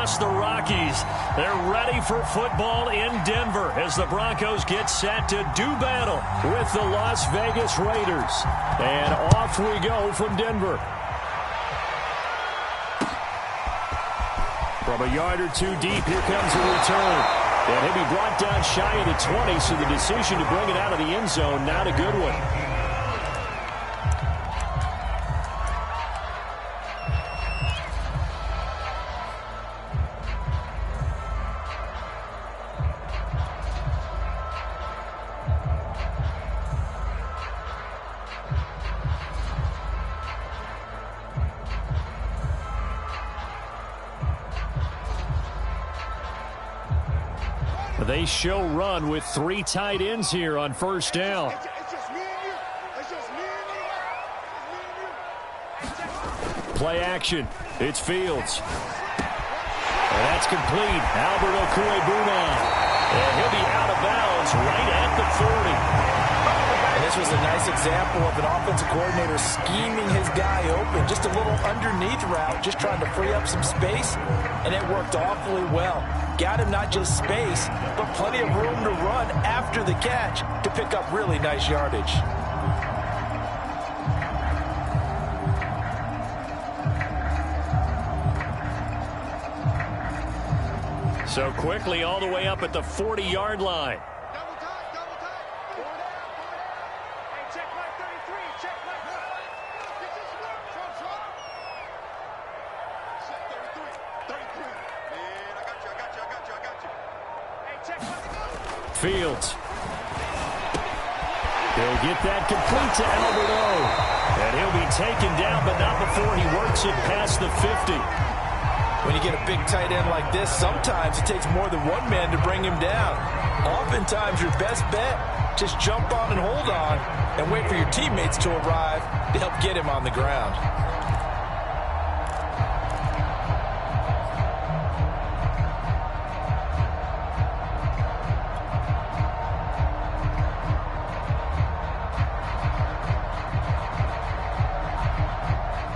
across the Rockies. They're ready for football in Denver as the Broncos get set to do battle with the Las Vegas Raiders. And off we go from Denver. From a yard or two deep, here comes a return. And he'll be brought down shy of the 20, so the decision to bring it out of the end zone, not a good one. They show run with 3 tight ends here on first down. Play action. It's Fields. And that's complete. Albert Okwuegbunam. And he'll be out of bounds right at the 40. And this was a nice example of an offensive coordinator scheming his guy open. Just a little underneath route, just trying to free up some space. And it worked awfully well. Got him not just space, but plenty of room to run after the catch to pick up really nice yardage. So quickly all the way up at the 40-yard line. Fields. He'll get that complete to Albert O. And he'll be taken down, but not before he works it past the 50. When you get a big tight end like this, sometimes it takes more than one man to bring him down. Oftentimes, your best bet, just jump on and hold on and wait for your teammates to arrive to help get him on the ground.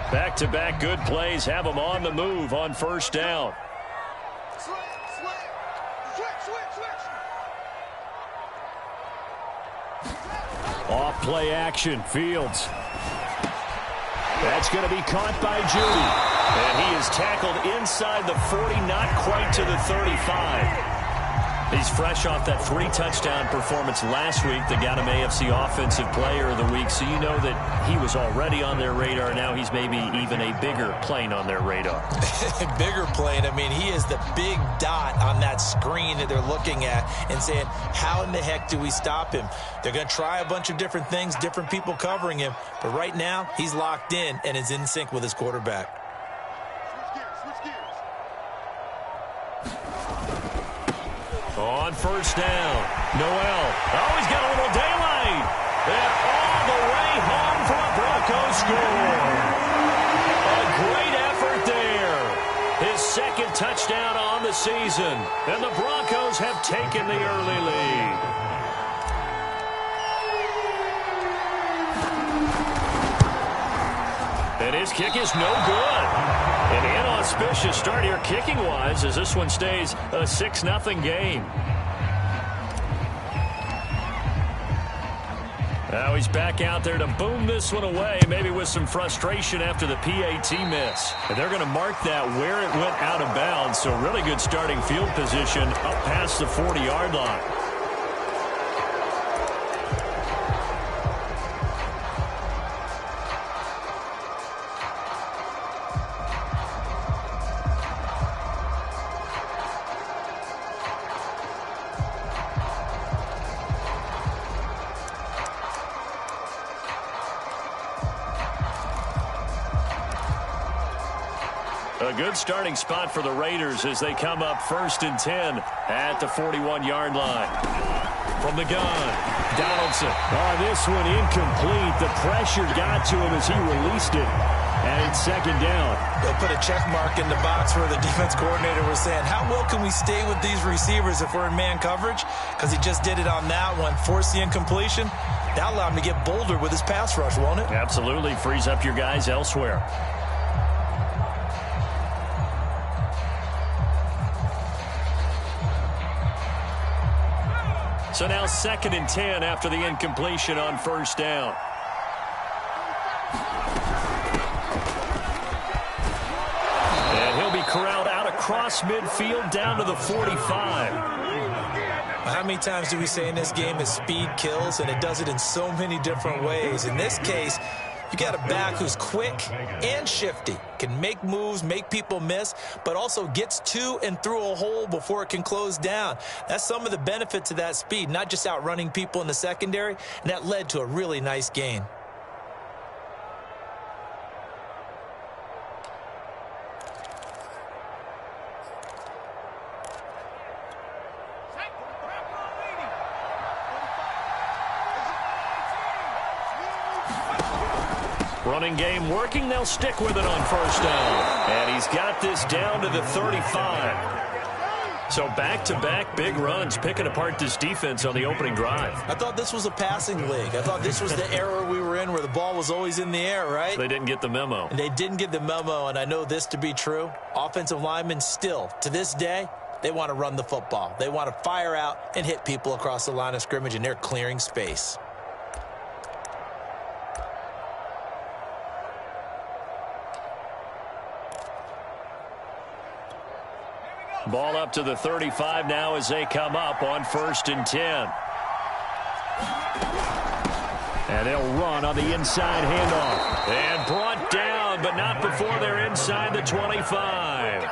Back-to-back good plays have them on the move on first down. Off play action, Fields. That's going to be caught by Judy. And he is tackled inside the 40, not quite to the 35. He's fresh off that 3-touchdown performance last week that got him AFC Offensive Player of the Week. So you know that he was already on their radar. Now he's maybe even a bigger plane on their radar. Bigger plane. I mean, he is the big dot on that screen that they're looking at and saying, how in the heck do we stop him? They're going to try a bunch of different things, different people covering him. But right now, he's locked in and is in sync with his quarterback. On first down, Noel. Oh, he's got a little daylight. And all the way home for a Broncos score. A great effort there. His second touchdown on the season. And the Broncos have taken the early lead. And his kick is no good. An inauspicious start here kicking-wise as this one stays a 6-0 game. Now he's back out there to boom this one away, maybe with some frustration after the PAT miss. And they're going to mark that where it went out of bounds, so really good starting field position up past the 40-yard line. A good starting spot for the Raiders as they come up 1st and 10 at the 41-yard line. From the gun, Donaldson. Oh, this one incomplete. The pressure got to him as he released it. And it's 2nd down. They'll put a check mark in the box where the defense coordinator was saying, how well can we stay with these receivers if we're in man coverage? Because he just did it on that one. Force the incompletion. That'll allow him to get bolder with his pass rush, won't it? Absolutely. Frees up your guys elsewhere. So now 2nd and 10 after the incompletion on first down. And he'll be corralled out across midfield down to the 45. How many times do we say in this game that speed kills, and it does it in so many different ways? In this case, you got a back who's quick and shifty, can make moves, make people miss, but also gets to and through a hole before it can close down. That's some of the benefits of that speed, not just outrunning people in the secondary, and that led to a really nice gain. Running game working. They'll stick with it on first down. And he's got this down to the 35. So back-to-back big runs, picking apart this defense on the opening drive. I thought this was a passing league. I thought this was the era we were in where the ball was always in the air, right? They didn't get the memo. And they didn't get the memo, and I know this to be true. Offensive linemen still, to this day, they want to run the football. They want to fire out and hit people across the line of scrimmage, and they're clearing space. Ball up to the 35 now as they come up on 1st and 10. And they'll run on the inside handoff. And brought down, but not before they're inside the 25.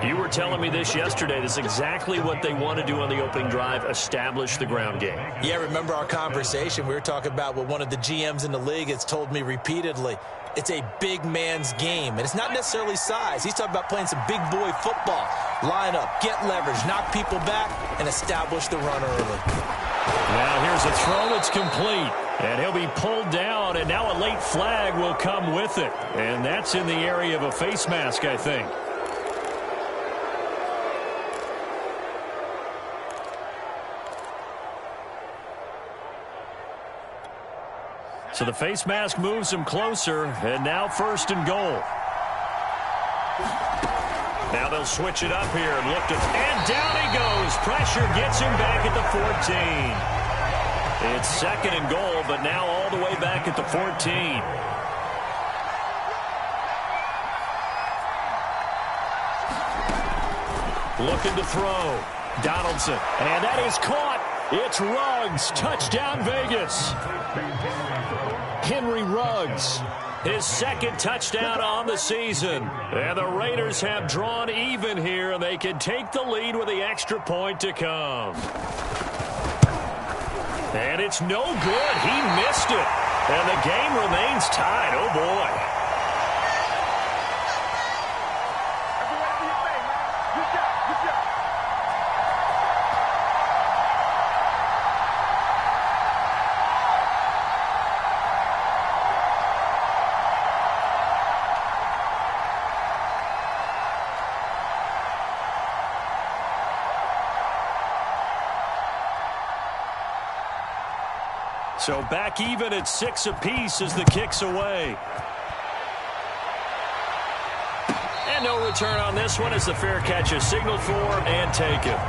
You were telling me this yesterday. This is exactly what they want to do on the opening drive, establish the ground game. Yeah, remember our conversation. We were talking about what one of the GMs in the league has told me repeatedly. It's a big man's game, and it's not necessarily size. He's talking about playing some big boy football. Line up, get leverage, knock people back, and establish the run early. Now here's a throw that's complete, and he'll be pulled down, and now a late flag will come with it. And that's in the area of a face mask, I think. So the face mask moves him closer, and now 1st and goal. Now they'll switch it up here and look to, and down he goes. Pressure gets him back at the 14. It's 2nd and goal, but now all the way back at the 14. Looking to throw. Donaldson, and that is caught. It's Ruggs. Touchdown, Vegas. Henry Ruggs, his 2nd touchdown on the season. And the Raiders have drawn even here, and they can take the lead with the extra point to come. And it's no good. He missed it. And the game remains tied. Oh, boy. So back even at 6 apiece as the kick's away. And no return on this one as the fair catch is signaled for and taken.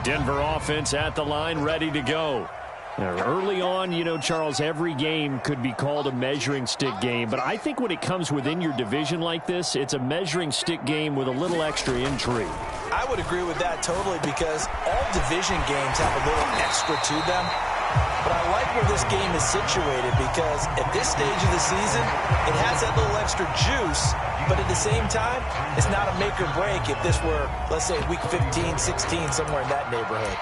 Denver offense at the line, ready to go. Now, early on, you know, Charles, every game could be called a measuring stick game. But I think when it comes within your division like this, it's a measuring stick game with a little extra intrigue. I would agree with that totally because all division games have a little extra to them. But I like where this game is situated because at this stage of the season, it has that little extra juice. But at the same time, it's not a make or break if this were, let's say, week 15, 16, somewhere in that neighborhood.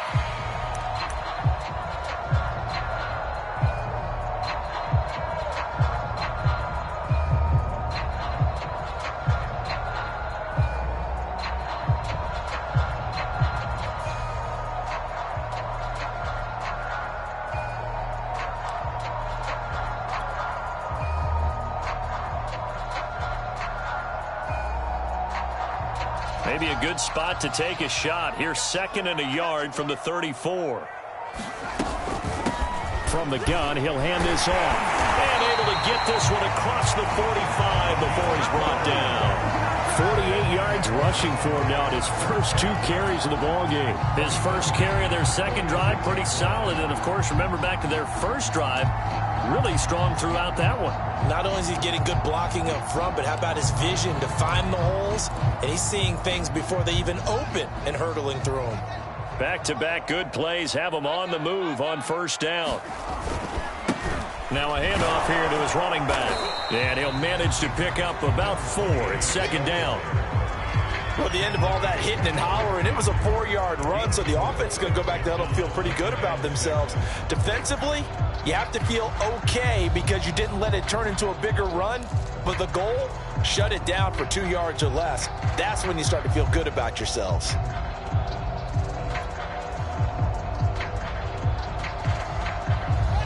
Maybe a good spot to take a shot. Here's 2nd and a yard from the 34. From the gun, he'll hand this off. And able to get this one across the 45 before he's brought down. 48 yards rushing for him now at his first 2 carries of the ballgame. His first carry of their second drive, pretty solid. And, of course, remember back to their first drive, really strong throughout that one. Not only is he getting good blocking up front, but how about his vision to find the holes? And he's seeing things before they even open and hurdling through them. Back-to-back good plays have him on the move on first down. Now a handoff here to his running back. And he'll manage to pick up about 4 at 2nd down. Well, at the end of all that hitting and hollering, it was a 4-yard run, so the offense is going to go back down and feel pretty good about themselves. Defensively, you have to feel okay because you didn't let it turn into a bigger run, but the goal, shut it down for 2 yards or less. That's when you start to feel good about yourselves.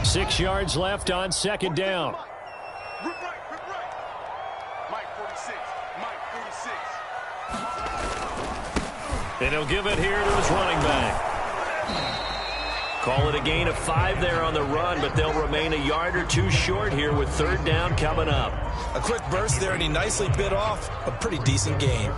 Six yards left on 2nd down. And he'll give it here to his running back. Call it a gain of 5 there on the run, but they'll remain a yard or 2 short here with 3rd down coming up. A quick burst there, and he nicely bit off a pretty decent gain.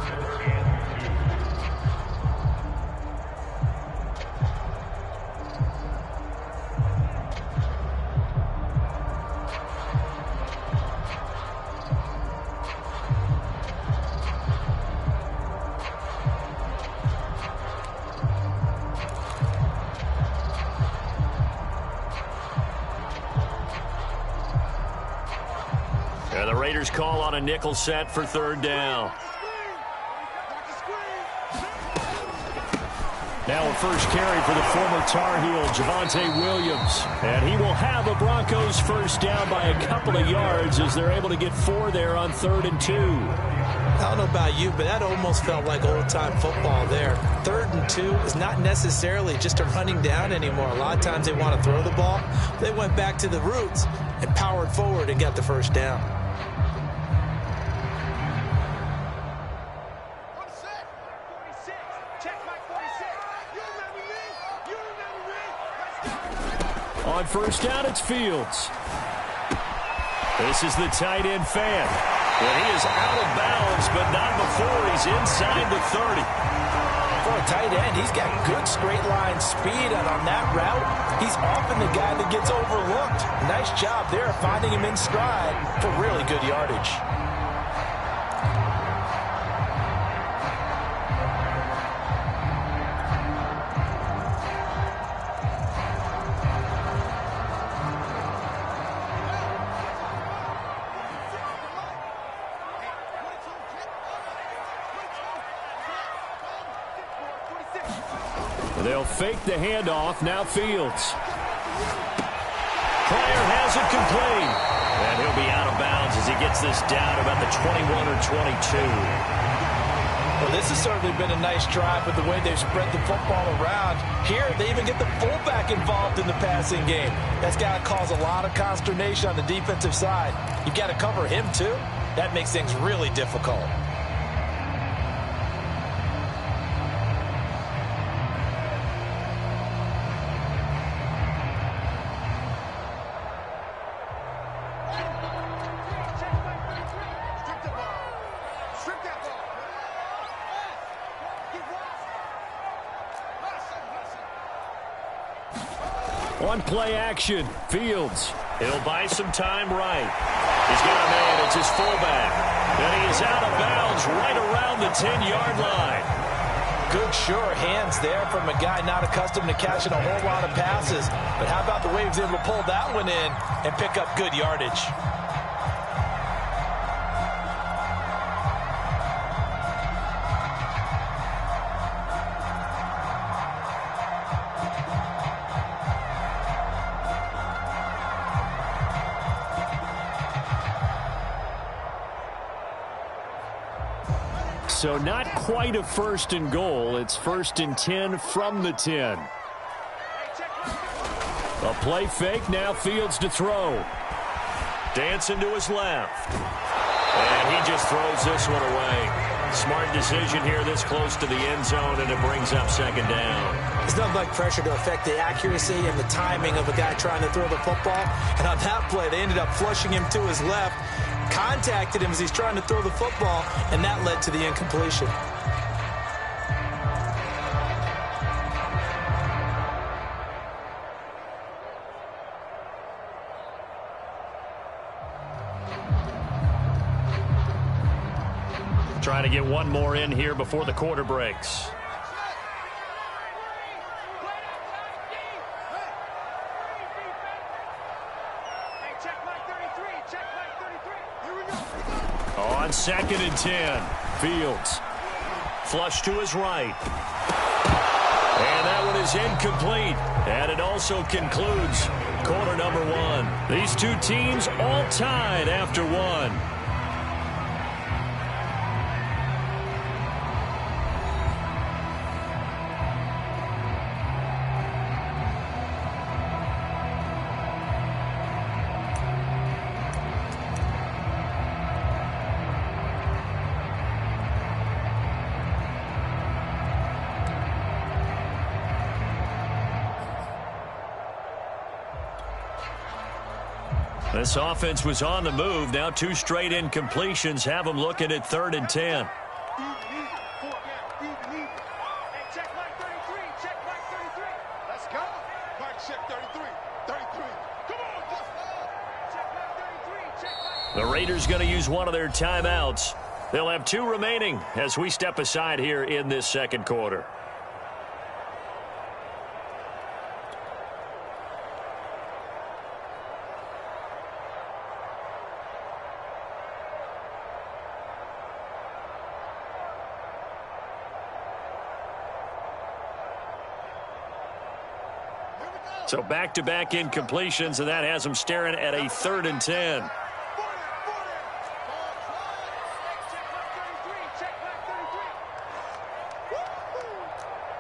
And the Raiders call on a nickel set for 3rd down. Now a first carry for the former Tar Heel, Javonte Williams. And he will have the Broncos first down by a couple of yards as they're able to get 4 there on 3rd and 2. I don't know about you, but that almost felt like old-time football there. 3rd and 2 is not necessarily just a running down anymore. A lot of times they want to throw the ball. They went back to the roots and powered forward and got the first down. On first down, it's Fields. This is the tight end fan. And he is out of bounds, but not before he's inside the 30. For a tight end, he's got good straight line speed, and on that route, he's often the guy that gets overlooked. Nice job there finding him in stride for really good yardage. They'll fake the handoff. Now Fields. Pryor has it complete. And he'll be out of bounds as he gets this down about the 21 or 22. Well, this has certainly been a nice drive with the way they've spread the football around. Here, they even get the fullback involved in the passing game. That's got to cause a lot of consternation on the defensive side. You've got to cover him, too. That makes things really difficult. One play action. Fields. He'll buy some time right. He's got a man. It's his fullback. And he is out of bounds right around the 10-yard line. Good, sure hands there from a guy not accustomed to catching a whole lot of passes. But how about the way he was able to pull that one in and pick up good yardage? So not quite a 1st and goal. It's 1st and 10 from the 10. A play fake. Now Fields to throw. Dancing to his left. And he just throws this one away. Smart decision here this close to the end zone, and it brings up second down. It's nothing like pressure to affect the accuracy and the timing of a guy trying to throw the football. And on that play, they ended up flushing him to his left, contacted him as he's trying to throw the football, and that led to the incompletion. Trying to get one more in here before the quarter breaks. On 2nd and 10, Fields. Flush to his right. And that one is incomplete. And it also concludes quarter number one. These two teams all tied after one. This offense was on the move. Now 2 straight incompletions have them looking at 3rd and 10. Let's go. Mike, check 33. 33. Come on. The Raiders going to use one of their timeouts. They'll have 2 remaining as we step aside here in this second quarter. So back-to-back incompletions, and that has them staring at a 3rd and 10.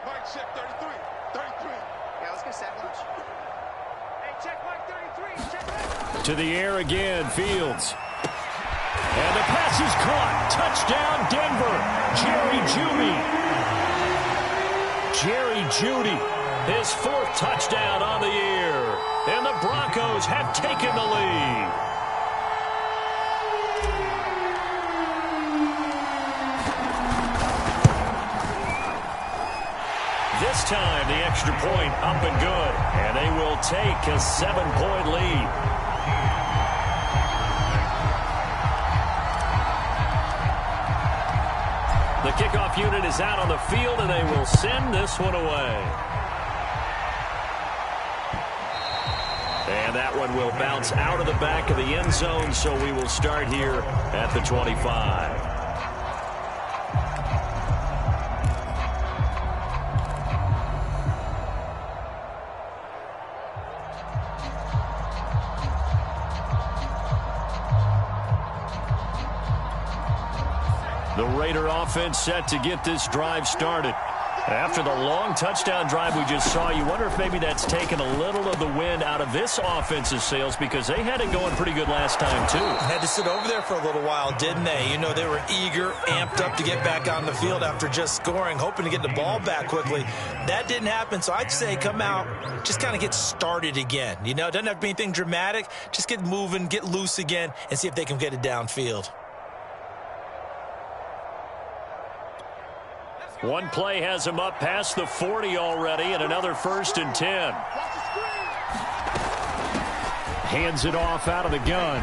Mike, check 33. 33. Yeah, let's get sandwich. Hey, check Mike 33. Check. To the air again, Fields. And the pass is caught. Touchdown, Denver. Jerry Jeudy. His 4th touchdown on the year. And the Broncos have taken the lead. This time, the extra point up and good. And they will take a 7-point lead. The kickoff unit is out on the field, and they will send this one away. And that one will bounce out of the back of the end zone, so we will start here at the 25. The Raider offense set to get this drive started. After the long touchdown drive we just saw, you wonder if maybe that's taken a little of the wind out of this offense's sails, because they had it going pretty good last time, too. Had to sit over there for a little while, didn't they? You know, they were eager, amped up to get back on the field after just scoring, hoping to get the ball back quickly. That didn't happen, so I'd say come out, just kind of get started again. You know, it doesn't have to be anything dramatic. Just get moving, get loose again, and see if they can get it downfield. One play has him up past the 40 already, and another 1st and 10. Hands it off out of the gun.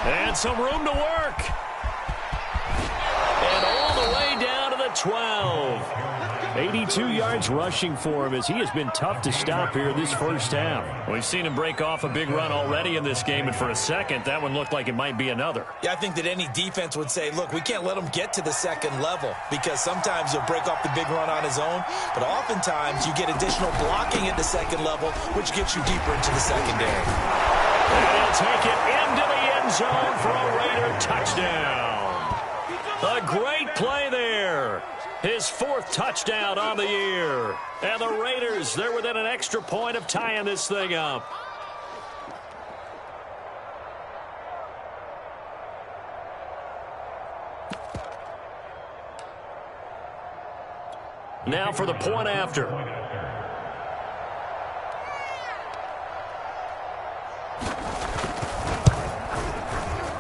And some room to work. And all the way down to the 12. 82 yards rushing for him, as he has been tough to stop here this first half. We've seen him break off a big run already in this game, and for a second, that one looked like it might be another. Yeah, I think that any defense would say, look, we can't let him get to the second level, because sometimes he'll break off the big run on his own, but oftentimes you get additional blocking at the second level, which gets you deeper into the secondary. And he'll take it into the end zone for a Raider touchdown. A great play there. His 4th touchdown on the year. And the Raiders, they're within an extra point of tying this thing up. Now for the point after.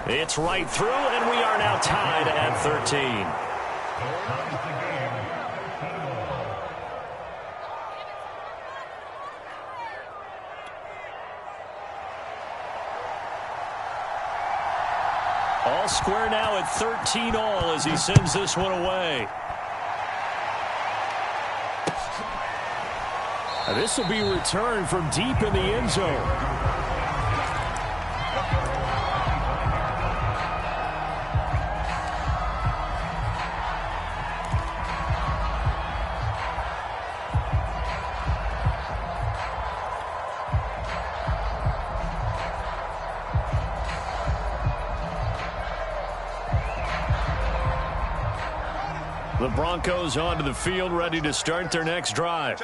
It's right through, and we are now tied at 13. All square now at 13 all as he sends this one away. This will be returned from deep in the end zone. The Broncos onto the field, ready to start their next drive.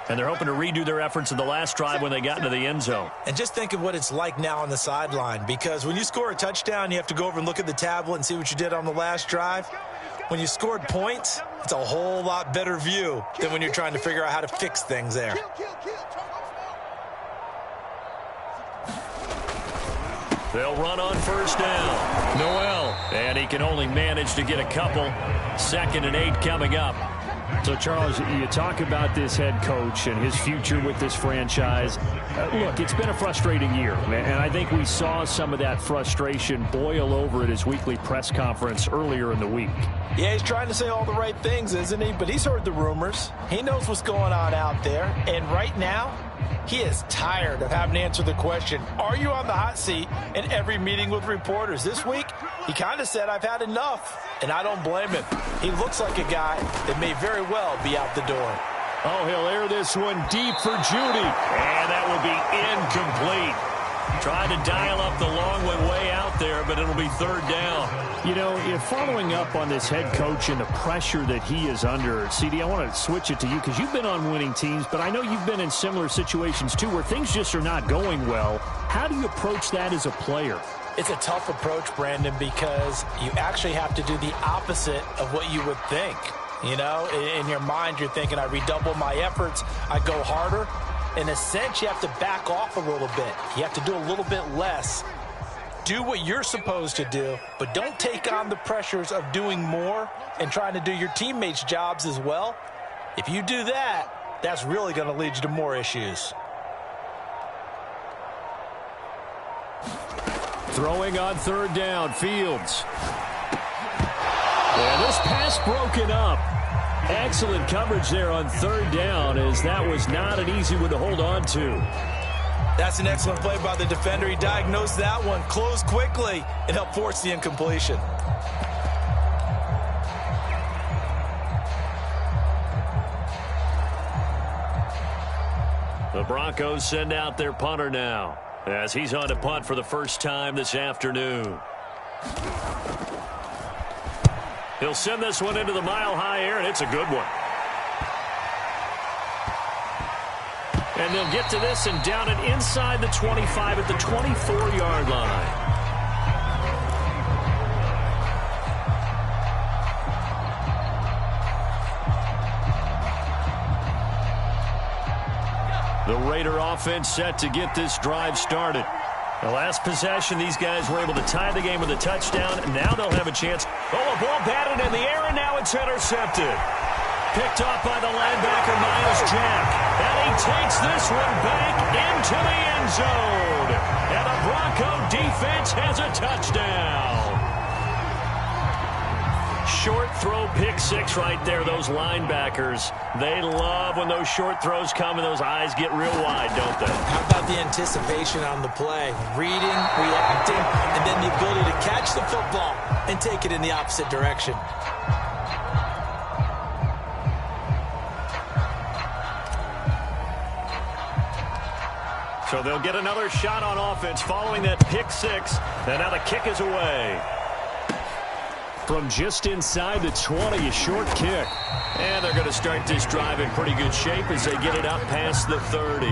And they're hoping to redo their efforts in the last drive when they got into the end zone. And just think of what it's like now on the sideline, because when you score a touchdown, you have to go over and look at the tablet and see what you did on the last drive. When you scored points, it's a whole lot better view than when you're trying to figure out how to fix things there. They'll run on first down. Noel, and he can only manage to get a couple. 2nd and 8 coming up. So, Charles, you talk about this head coach and his future with this franchise. Look, it's been a frustrating year, and I think we saw some of that frustration boil over at his weekly press conference earlier in the week. Yeah, he's trying to say all the right things, isn't he? But he's heard the rumors. He knows what's going on out there. And right now, he is tired of having to answer the question, are you on the hot seat, in every meeting with reporters. This week, he kind of said, I've had enough, and I don't blame him. He looks like a guy that may very well be out the door. Oh, he'll air this one deep for Judy, and that will be incomplete. Tried to dial up the long one way out there, but it'll be 3rd down. You know, if following up on this head coach and the pressure that he is under, CD, I want to switch it to you because you've been on winning teams, but I know you've been in similar situations too where things just are not going well. How do you approach that as a player? It's a tough approach, Brandon, because you actually have to do the opposite of what you would think. You know, in your mind, you're thinking, I redouble my efforts, I go harder. In a sense, you have to back off a little bit. You have to do a little bit less. Do what you're supposed to do, but don't take on the pressures of doing more and trying to do your teammates' jobs as well. If you do that, that's really going to lead you to more issues. Throwing on 3rd down, Fields. And this pass broken up. Excellent coverage there on 3rd down, as that was not an easy one to hold on to. That's an excellent play by the defender. He diagnosed that one, closed quickly, and helped force the incompletion. The Broncos send out their punter now, as he's on to punt for the first time this afternoon. He'll send this one into the mile-high air, and it's a good one. And they'll get to this and down it inside the 25 at the 24-yard line. The Raider offense set to get this drive started. The last possession, these guys were able to tie the game with a touchdown. Now they'll have a chance. Oh, a ball batted in the air, and now it's intercepted. Picked off by the linebacker, Myles Jack. And he takes this one back into the end zone. And the Bronco defense has a touchdown. Short throw, pick six right there. Those linebackers, they love when those short throws come and those eyes get real wide, don't they? How about the anticipation on the play? Reading, reacting, and then the ability to catch the football and take it in the opposite direction. So they'll get another shot on offense following that pick six. And now the kick is away. From just inside the 20, a short kick. And they're going to start this drive in pretty good shape as they get it up past the 30.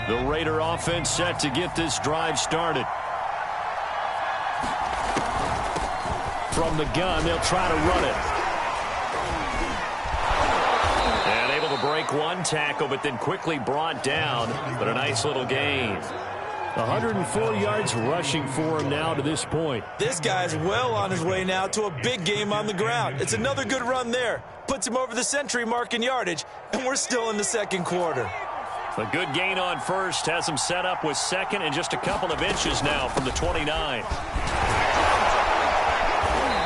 The Raider offense set to get this drive started. From the gun, they'll try to run it. And able to break one tackle, but then quickly brought down. But a nice little gain. 104 yards rushing for him now to this point. This guy's well on his way now to a big game on the ground. It's another good run there. Puts him over the century mark in yardage, and we're still in the second quarter. A good gain on first has him set up with second and just a couple of inches now from the 29.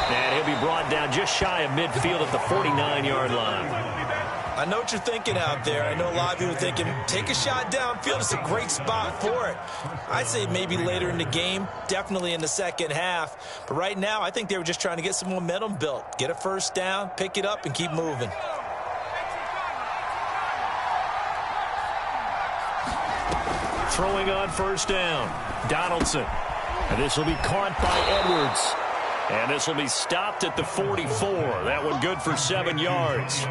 And he'll be brought down just shy of midfield at the 49-yard line. I know what you're thinking out there. I know a lot of you are thinking, take a shot downfield. It's a great spot for it. I'd say maybe later in the game, definitely in the second half. But right now, I think they were just trying to get some momentum built. Get a first down, pick it up, and keep moving. Throwing on first down, Donaldson. And this will be caught by Edwards. And this will be stopped at the 44. That one good for 7 yards.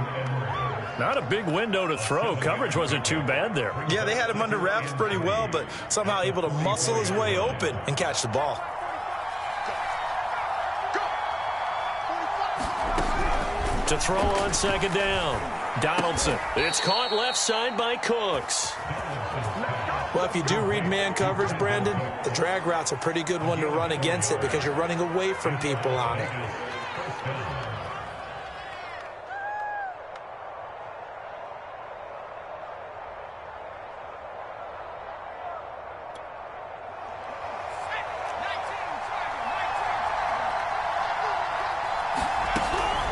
Not a big window to throw. Coverage wasn't too bad there. Yeah, they had him under wraps pretty well, but somehow able to muscle his way open and catch the ball. To throw on second down, Donaldson. It's caught left side by Cooks. Well, if you do read man coverage, Brandon, the drag route's a pretty good one to run against it because you're running away from people on it.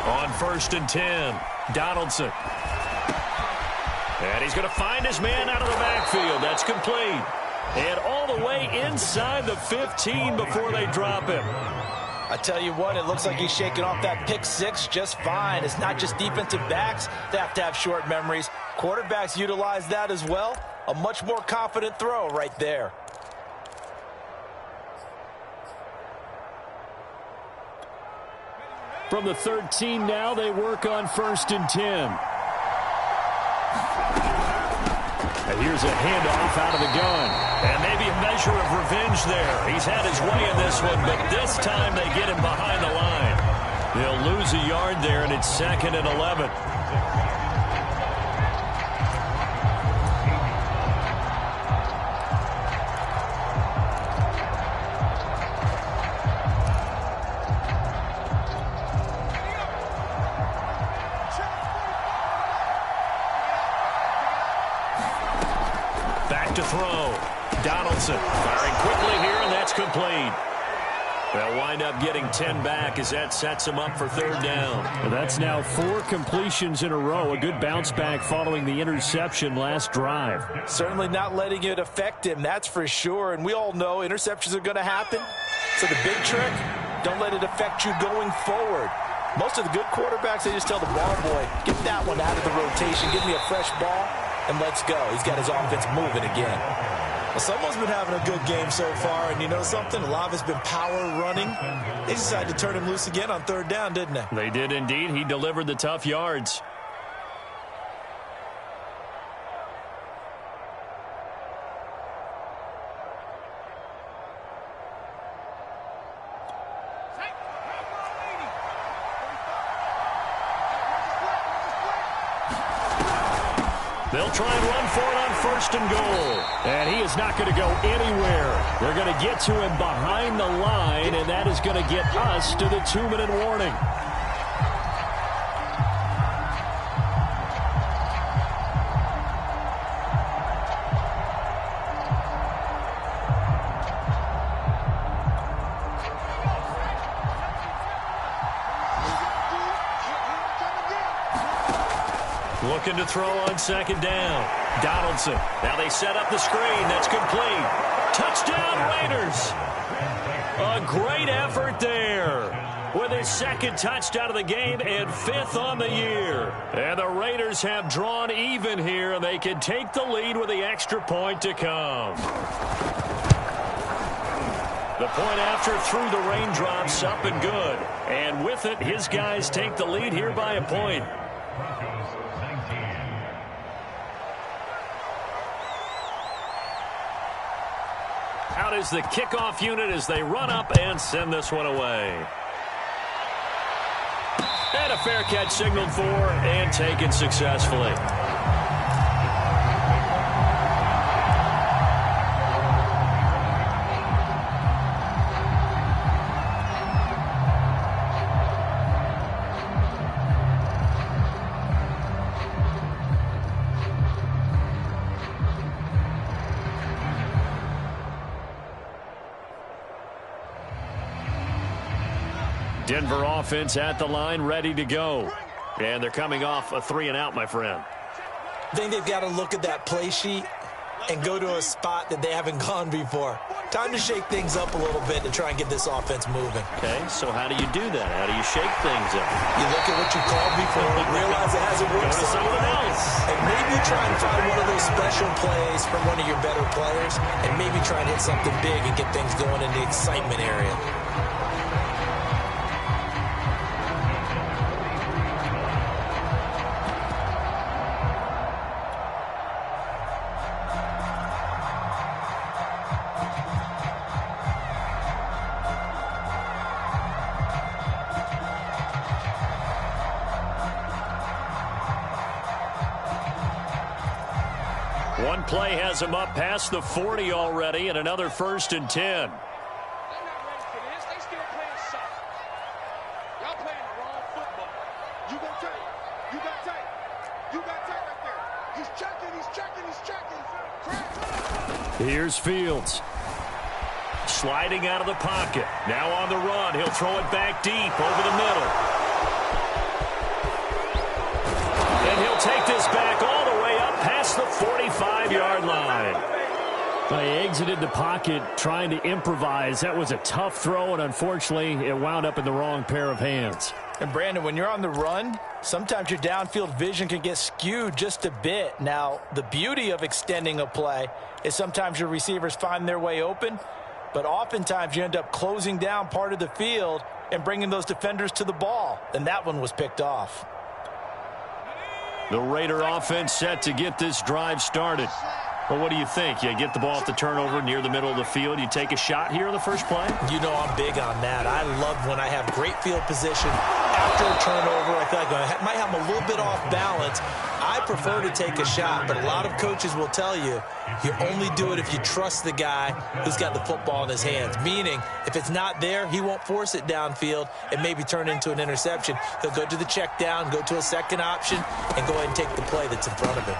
On 1st and 10, Donaldson. And he's going to find his man out of the backfield. That's complete. And all the way inside the 15 before they drop him. I tell you what, it looks like he's shaking off that pick six just fine. It's not just defensive backs that have to have short memories. Quarterbacks utilize that as well. A much more confident throw right there. From the 13 now, they work on 1st and 10. And here's a handoff out of the gun. And maybe a measure of revenge there. He's had his way in this one, but this time they get him behind the line. They'll lose a yard there, and it's 2nd and 11. To throw. Donaldson firing quickly here, and that's complete. They'll wind up getting 10 back as that sets him up for 3rd down. Well, that's now 4 completions in a row. A good bounce back following the interception last drive. Certainly not letting it affect him, that's for sure. And we all know interceptions are going to happen. So the big trick, don't let it affect you going forward. Most of the good quarterbacks, they just tell the ball boy, get that one out of the rotation, give me a fresh ball, and let's go. He's got his offense moving again. Well, someone's been having a good game so far, and you know something? A lot of it's been power running. They decided to turn him loose again on 3rd down, didn't they? They did indeed. He delivered the tough yards. They'll try and run for it on 1st and goal. And he is not going to go anywhere. They're going to get to him behind the line, and that is going to get us to the 2-minute warning. Looking to throw on 2nd down. Donaldson. Now they set up the screen. That's complete. Touchdown, Raiders. A great effort there. With his 2nd touchdown of the game and 5th on the year. And the Raiders have drawn even here, and they can take the lead with the extra point to come. The point after through the raindrops, up and good. And with it, his guys take the lead here by a point. Out is the kickoff unit as they run up and send this one away. And a fair catch signaled for and taken successfully. Denver offense at the line, ready to go. And they're coming off a 3-and-out, my friend. I think they've got to look at that play sheet and go to a spot that they haven't gone before. Time to shake things up a little bit to try and get this offense moving. Okay, so how do you do that? How do you shake things up? You look at what you called before, realize it hasn't worked something else. And maybe try and find one of those special plays from one of your better players, and maybe try and hit something big and get things going in the excitement area. One play has him up past the 40 already, and another 1st and 10. They're not ready for this. They still playing soft. Y'all playing the wrong football. You got tight. You got tight. You got tight right there. He's checking. He's checking. He's checking. Here's Fields. Sliding out of the pocket. Now on the run. He'll throw it back deep over the middle. And he'll take this back all the way up past the 45-yard line. They exited the pocket trying to improvise. That was a tough throw, and unfortunately, it wound up in the wrong pair of hands. And, Brandon, when you're on the run, sometimes your downfield vision can get skewed just a bit. Now, the beauty of extending a play is sometimes your receivers find their way open, but oftentimes you end up closing down part of the field and bringing those defenders to the ball, and that one was picked off. The Raider offense set to get this drive started. Well, what do you think? You get the ball off the turnover near the middle of the field. You take a shot here on the first play? You know I'm big on that. I love when I have great field position after a turnover. I feel like I might have a little bit off balance. I prefer to take a shot, but a lot of coaches will tell you only do it if you trust the guy who's got the football in his hands. Meaning, if it's not there, he won't force it downfield and maybe turn into an interception. He'll go to the check down, go to a second option, and go ahead and take the play that's in front of him.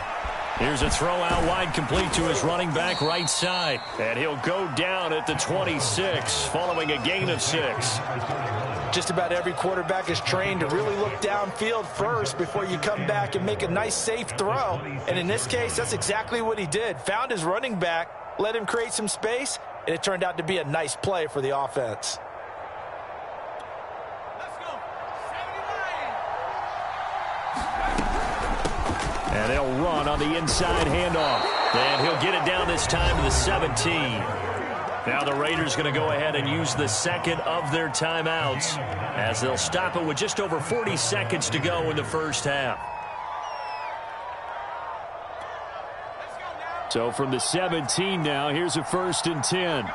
Here's a throw out wide, complete to his running back right side. And he'll go down at the 26 following a gain of 6. Just about every quarterback is trained to really look downfield first before you come back and make a nice, safe throw. And in this case, that's exactly what he did. Found his running back, let him create some space, and it turned out to be a nice play for the offense. And they'll run on the inside handoff. And he'll get it down this time to the 17. Now the Raiders going to go ahead and use the second of their timeouts as they'll stop it with just over 40 seconds to go in the first half. So from the 17 now, here's a 1st and 10.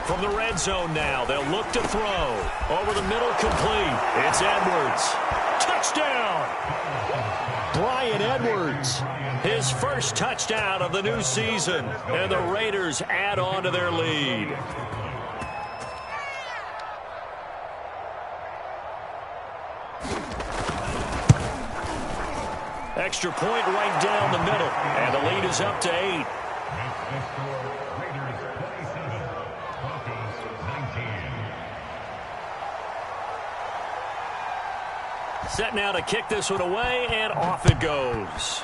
From the red zone now, they'll look to throw. Over the middle, complete. It's Edwards. Touchdown! Bryan Edwards. His first touchdown of the new season. And the Raiders add on to their lead. Extra point right down the middle. And the lead is up to 8. Set now to kick this one away, and off it goes.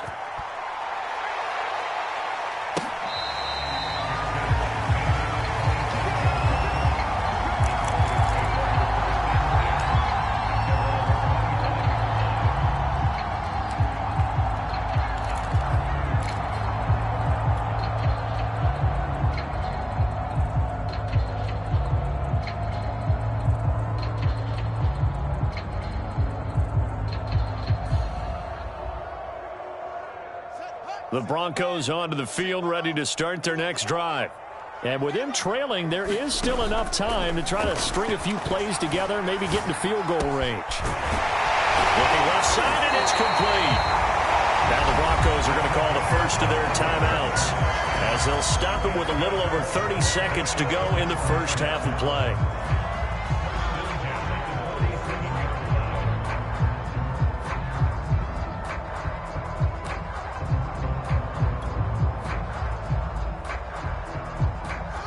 The Broncos onto the field, ready to start their next drive. And with them trailing, there is still enough time to try to string a few plays together, maybe get into field goal range. Looking left side, and it's complete. Now the Broncos are going to call the first of their timeouts as they'll stop it with a little over 30 seconds to go in the first half of play.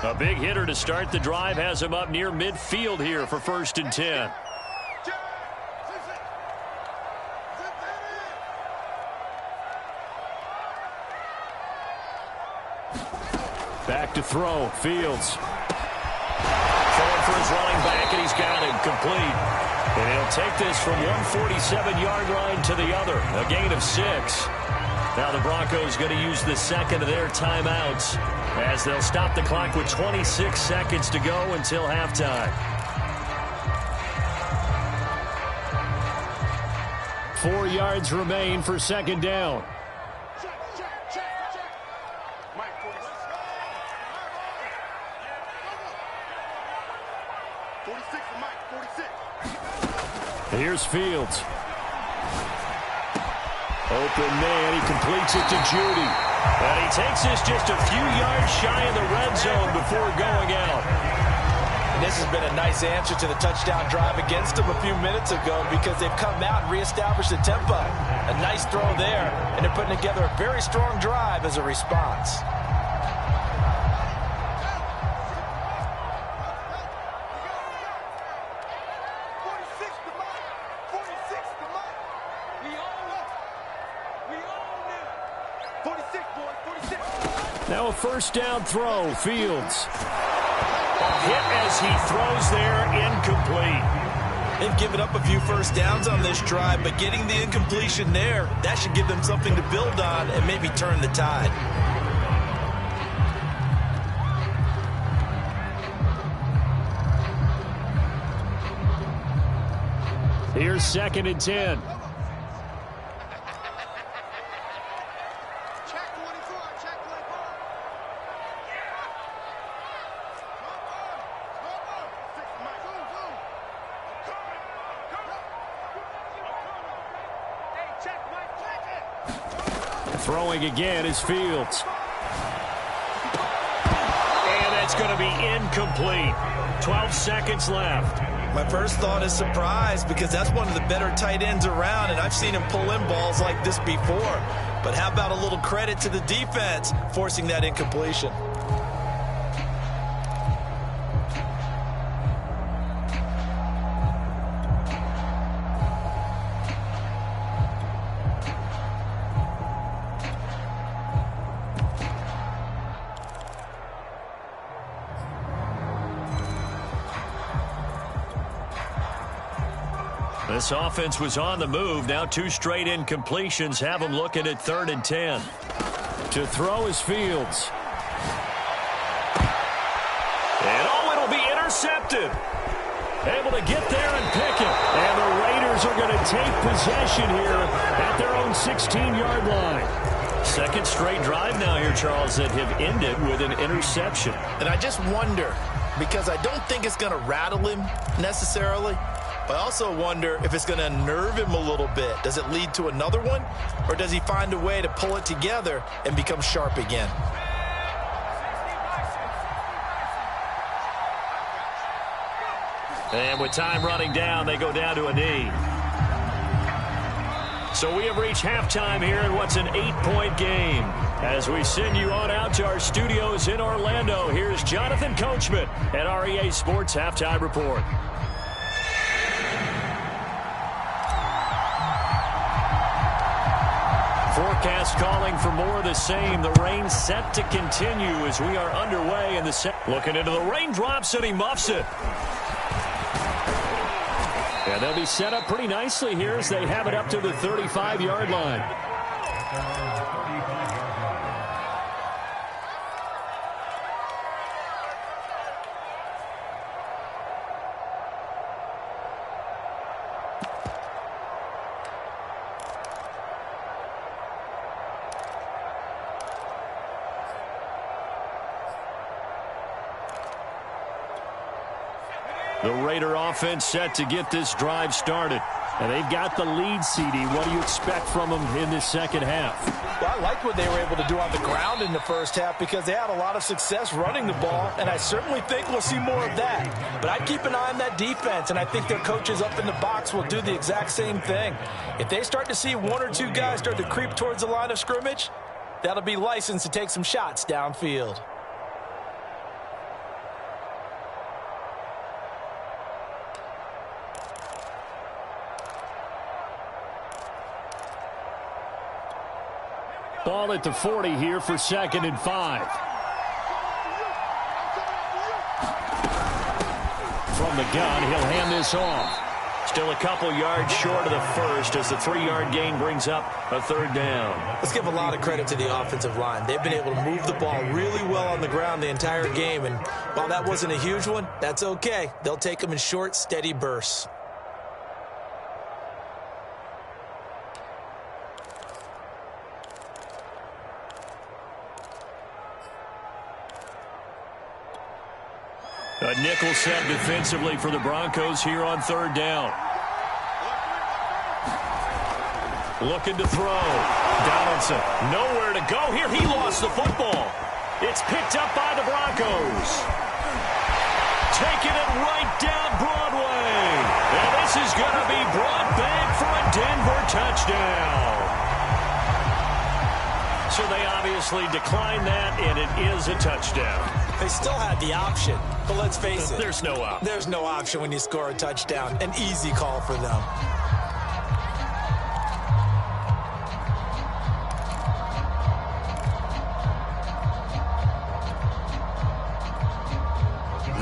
A big hitter to start the drive has him up near midfield here for 1st and 10. Back to throw. Fields. Throwing for his running back, and he's got him complete. And he'll take this from 147-yard line to the other. A gain of 6. Now the Broncos going to use the second of their timeouts as they'll stop the clock with 26 seconds to go until halftime. 4 yards remain for 2nd down. Here's Fields. Open man, he completes it to Judy. And he takes this just a few yards shy of the red zone before going out. And this has been a nice answer to the touchdown drive against them a few minutes ago because they've come out and reestablished the tempo. A nice throw there, and they're putting together a very strong drive as a response. Now a 1st down throw. Fields. A hit as he throws there, incomplete. They've given up a few 1st downs on this drive, but getting the incompletion there, that should give them something to build on and maybe turn the tide. Here's 2nd and 10. Throwing again is Fields. And that's going to be incomplete. 12 seconds left. My first thought is surprise because that's one of the better tight ends around, and I've seen him pull in balls like this before. But how about a little credit to the defense forcing that incompletion? This offense was on the move. Now 2 straight incompletions have them looking at 3rd and 10. To throw is Fields. And it'll be intercepted. Able to get there and pick it. And the Raiders are going to take possession here at their own 16-yard line. 2nd straight drive now here, Charles, that have ended with an interception. And I just wonder, because I don't think it's going to rattle him necessarily, but I also wonder if it's going to unnerve him a little bit. Does it lead to another one? Or does he find a way to pull it together and become sharp again? And with time running down, they go down to a knee. So we have reached halftime here in what's an 8-point game. As we send you on out to our studios in Orlando, here's Jonathan Coachman at REA Sports Halftime Report. Forecast calling for more of the same. The rain set to continue as we are underway in the set. Looking into the raindrops, and he muffs it. And they'll be set up pretty nicely here as they have it up to the 35-yard line. The Raider offense set to get this drive started. And they've got the lead, CD. What do you expect from them in this second half? Well, I like what they were able to do on the ground in the first half because they had a lot of success running the ball, and I certainly think we'll see more of that. But I'd keep an eye on that defense, and I think their coaches up in the box will do the exact same thing. If they start to see one or two guys start to creep towards the line of scrimmage, that'll be licensed to take some shots downfield. Ball at the 40 here for 2nd and 5. From the gun, he'll hand this off. Still a couple yards short of the first as the 3-yard gain brings up a 3rd down. Let's give a lot of credit to the offensive line. They've been able to move the ball really well on the ground the entire game, and while that wasn't a huge one, that's okay. They'll take them in short, steady bursts. A nickel set defensively for the Broncos here on 3rd down. Looking to throw. Donaldson, nowhere to go here. He lost the football. It's picked up by the Broncos. Taking it right down Broadway. And this is going to be brought back for a Denver touchdown. So they obviously declined that, and it is a touchdown. They still had the option, but let's face it. There's no option. There's no option when you score a touchdown. An easy call for them.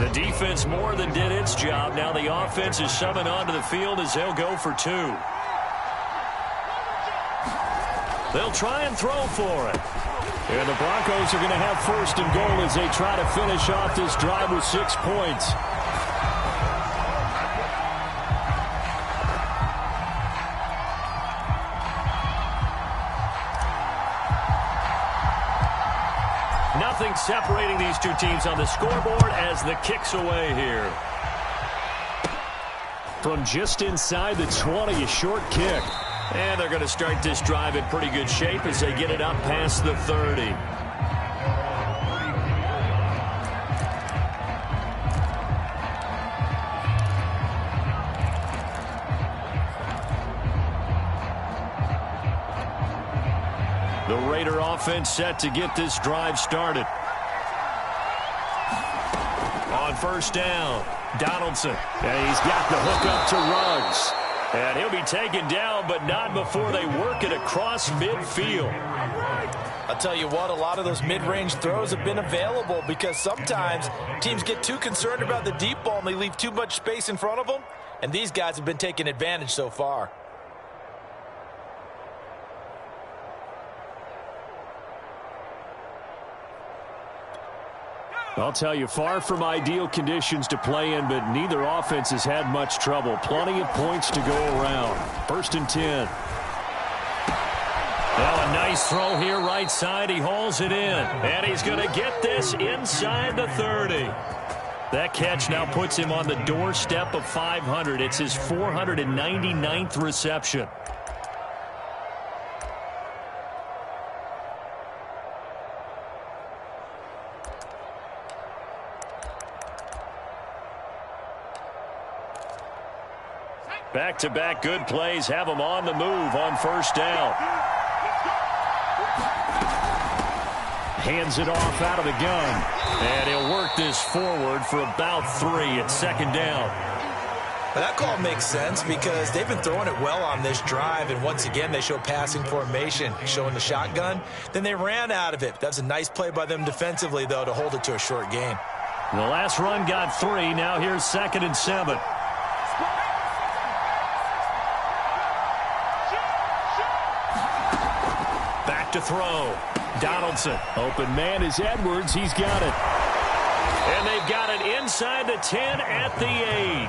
The defense more than did its job. Now the offense is summoned onto the field as they'll go for 2. They'll try and throw for it. And the Broncos are going to have 1st and goal as they try to finish off this drive with 6 points. Nothing separating these two teams on the scoreboard as the kick's away here. From just inside the 20, a short kick. And they're going to start this drive in pretty good shape as they get it up past the 30. The Raider offense set to get this drive started. On 1st down, Donaldson. And he's got the hook up to Ruggs. And he'll be taken down, but not before they work it across midfield. I'll tell you what, a lot of those mid-range throws have been available because sometimes teams get too concerned about the deep ball and they leave too much space in front of them. And these guys have been taking advantage so far. I'll tell you, far from ideal conditions to play in, but neither offense has had much trouble. Plenty of points to go around. 1st and 10. Well, a nice throw here right side. He hauls it in. And he's going to get this inside the 30. That catch now puts him on the doorstep of 500. It's his 499th reception. Back-to-back good plays have him on the move on 1st down. Hands it off out of the gun. And he'll work this forward for about 3 at 2nd down. Well, that call makes sense because they've been throwing it well on this drive, and once again they show passing formation, showing the shotgun. Then they ran out of it. That's a nice play by them defensively, though, to hold it to a short gain. The last run got 3. Now here's 2nd and 7. To throw. Donaldson. Open man is Edwards. He's got it. And they've got it inside the 10 at the 8.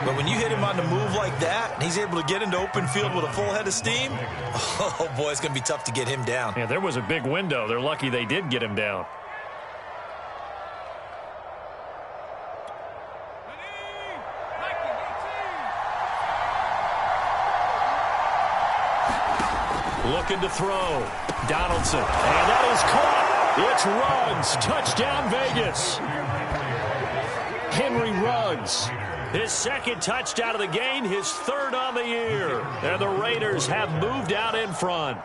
But when you hit him on the move like that, and he's able to get into open field with a full head of steam, oh, boy, it's going to be tough to get him down. Yeah, there was a big window. They're lucky they did get him down. Looking to throw. Donaldson. And that is caught. It's Ruggs. Touchdown, Vegas. Henry Ruggs. His second touchdown of the game, his third on the year. And the Raiders have moved out in front.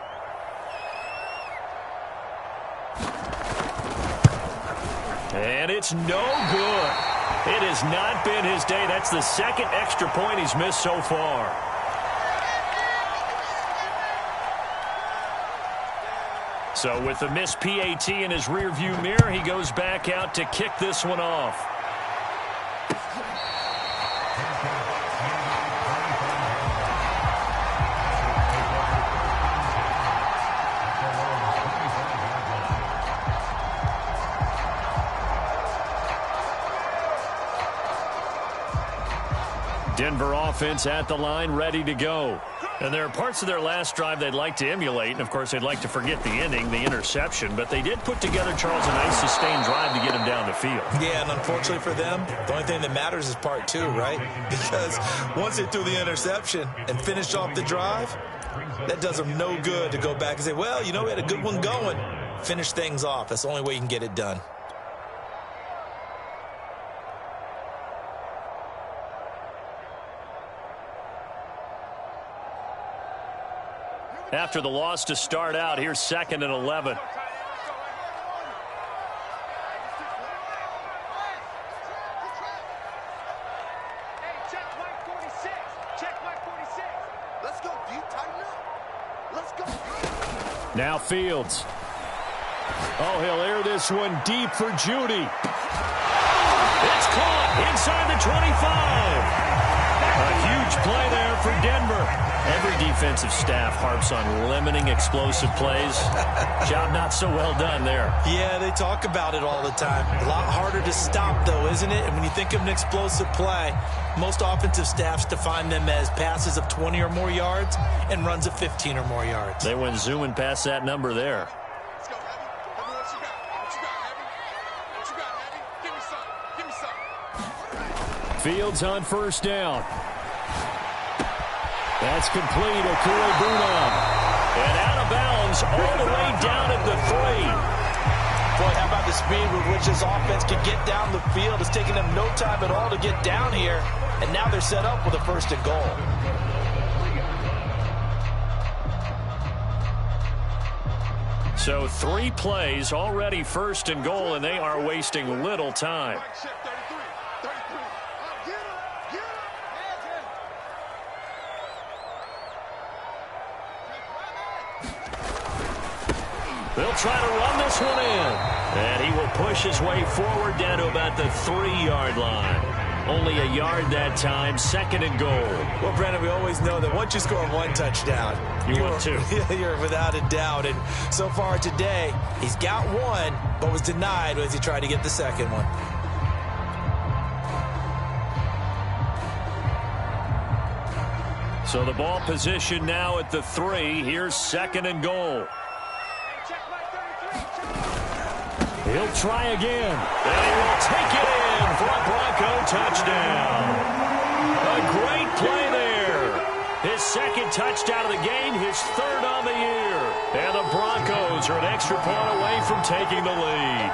And it's no good. It has not been his day. That's the second extra point he's missed so far. So with the missed PAT in his rearview mirror, he goes back out to kick this one off. Denver offense at the line, ready to go. And there are parts of their last drive they'd like to emulate, and of course they'd like to forget the ending, the interception, but they did put together, Charles, a nice sustained drive to get him down the field. Yeah, and unfortunately for them, the only thing that matters is part two, right? Because once they threw the interception and finished off the drive, that does them no good to go back and say, well, you know, we had a good one going. Finish things off. That's the only way you can get it done. After the loss to start out, here's 2nd and 11. Now Fields. Oh, he'll air this one deep for Judy. It's caught inside the 25. A huge play there for Denver. Every defensive staff harps on limiting explosive plays. Job not so well done there. Yeah, they talk about it all the time. A lot harder to stop, though, isn't it? And when you think of an explosive play, most offensive staffs define them as passes of 20 or more yards and runs of 15 or more yards. They went zooming past that number there. Let's go, Heavy. Heavy, what you got? What you got, Heavy? What you got, Heavy? Give me some. Give me some. Fields on first down. That's complete. Okuegbunam. And out of bounds all the way down at the 3. Boy, how about the speed with which this offense can get down the field? It's taking them no time at all to get down here. And now they're set up with a 1st and goal. So 3 plays, already 1st and goal, and they are wasting little time. They'll try to run this one in. And he will push his way forward down to about the 3-yard line. Only a yard that time, 2nd and goal. Well, Brandon, we always know that once you score 1 touchdown, you're without a doubt. And so far today, he's got 1, but was denied as he tried to get the 2nd one. So the ball position now at the 3. Here's 2nd and goal. He'll try again. And he will take it in for a Bronco touchdown. A great play there. His 2nd touchdown of the game, his 3rd on the year. And the Broncos are an extra point away from taking the lead.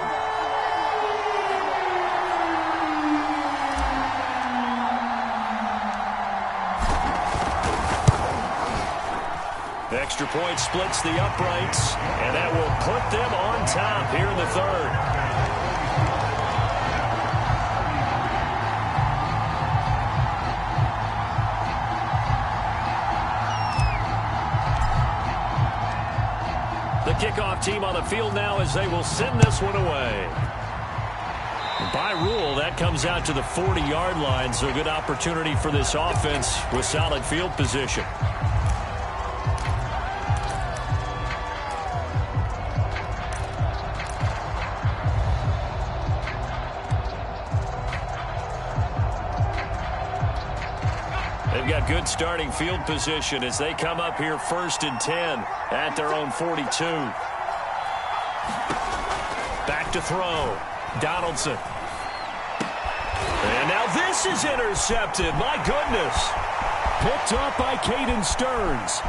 Extra point splits the uprights, and that will put them on top here in the 3rd. The kickoff team on the field now as they will send this one away. By rule, that comes out to the 40-yard line, so a good opportunity for this offense with solid field position. They've got good starting field position as they come up here 1st and 10 at their own 42. Back to throw. Donaldson. And now this is intercepted. My goodness. Picked up by Caden Stearns.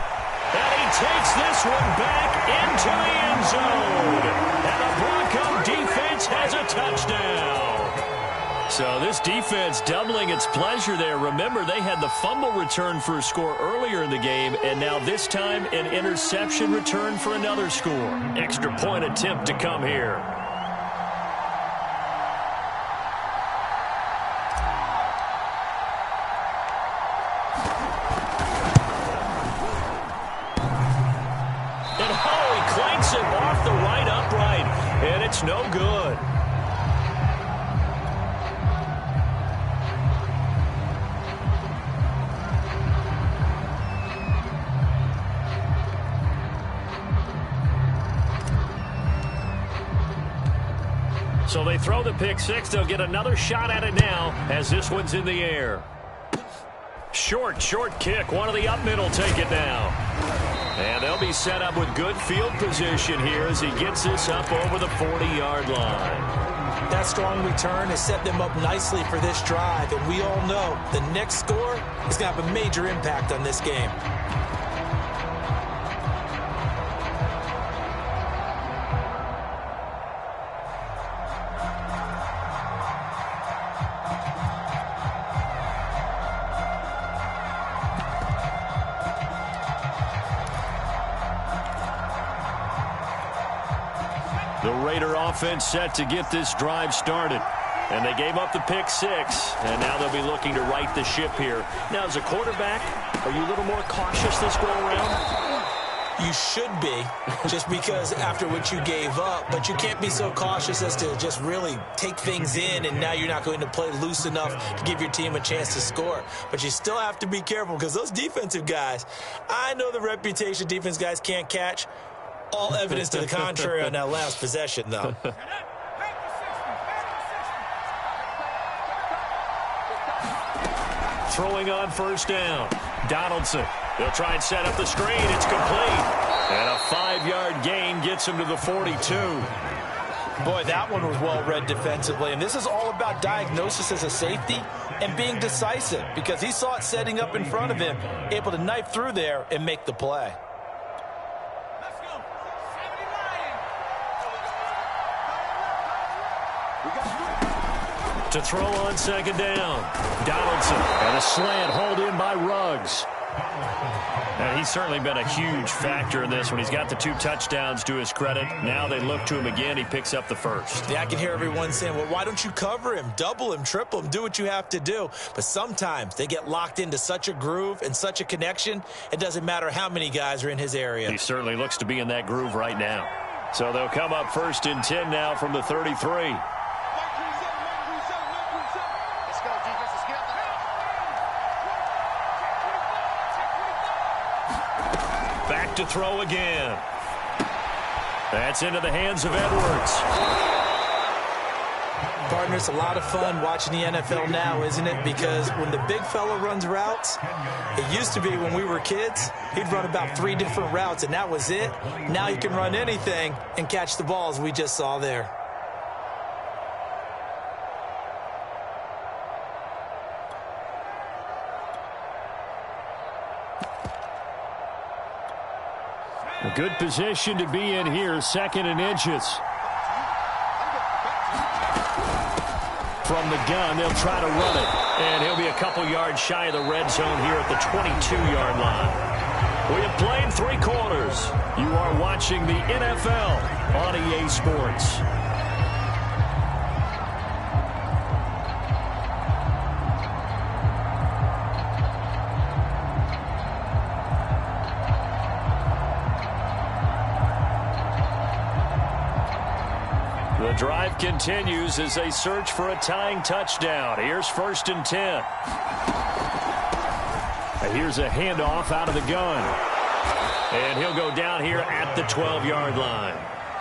And he takes this one back into the end zone. And the Bronco defense has a touchdown. So this defense doubling its pleasure there. Remember, they had the fumble return for a score earlier in the game, and now this time an interception return for another score. Extra point attempt to come here. And he clanks it off the right upright, and it's no good. So they throw the pick six. They'll get another shot at it now as this one's in the air. Short kick. One of the up middle take it now. And they'll be set up with good field position here as he gets this up over the 40-yard line. That strong return has set them up nicely for this drive, and we all know the next score is going to have a major impact on this game. The Raider offense set to get this drive started. And they gave up the pick six, and now they'll be looking to right the ship here. Now, as a quarterback, are you a little more cautious this go around? You should be, just because after what you gave up, but you can't be so cautious as to just really take things in, and now you're not going to play loose enough to give your team a chance to score. But you still have to be careful because those defensive guys, I know the reputation defense guys can't catch. All evidence to the contrary on that last possession, though. Throwing on first down. Donaldson. They'll try and set up the screen. It's complete. And a 5-yard gain gets him to the 42. Boy, that one was well read defensively. And this is all about diagnosis as a safety and being decisive because he saw it setting up in front of him, able to knife through there and make the play. To throw on second down. Donaldson and a slant hauled in by Ruggs. And he's certainly been a huge factor in this one. He's got the 2 touchdowns to his credit. Now they look to him again. He picks up the first. Yeah, I can hear everyone saying, well, why don't you cover him, double him, triple him, do what you have to do. But sometimes they get locked into such a groove and such a connection, it doesn't matter how many guys are in his area. He certainly looks to be in that groove right now. So they'll come up first and 10 now from the 33. Back to throw again. That's into the hands of Edwards. Partner, it's a lot of fun watching the NFL now, isn't it? Because when the big fella runs routes, it used to be when we were kids, he'd run about 3 different routes, and that was it. Now he can run anything and catch the balls we just saw there. A good position to be in here, 2nd and inches. From the gun, they'll try to run it. And he'll be a couple yards shy of the red zone here at the 22-yard line. We have played 3 quarters. You are watching the NFL on EA Sports. The drive continues as they search for a tying touchdown. Here's 1st and 10. Here's a handoff out of the gun. And he'll go down here at the 12-yard line.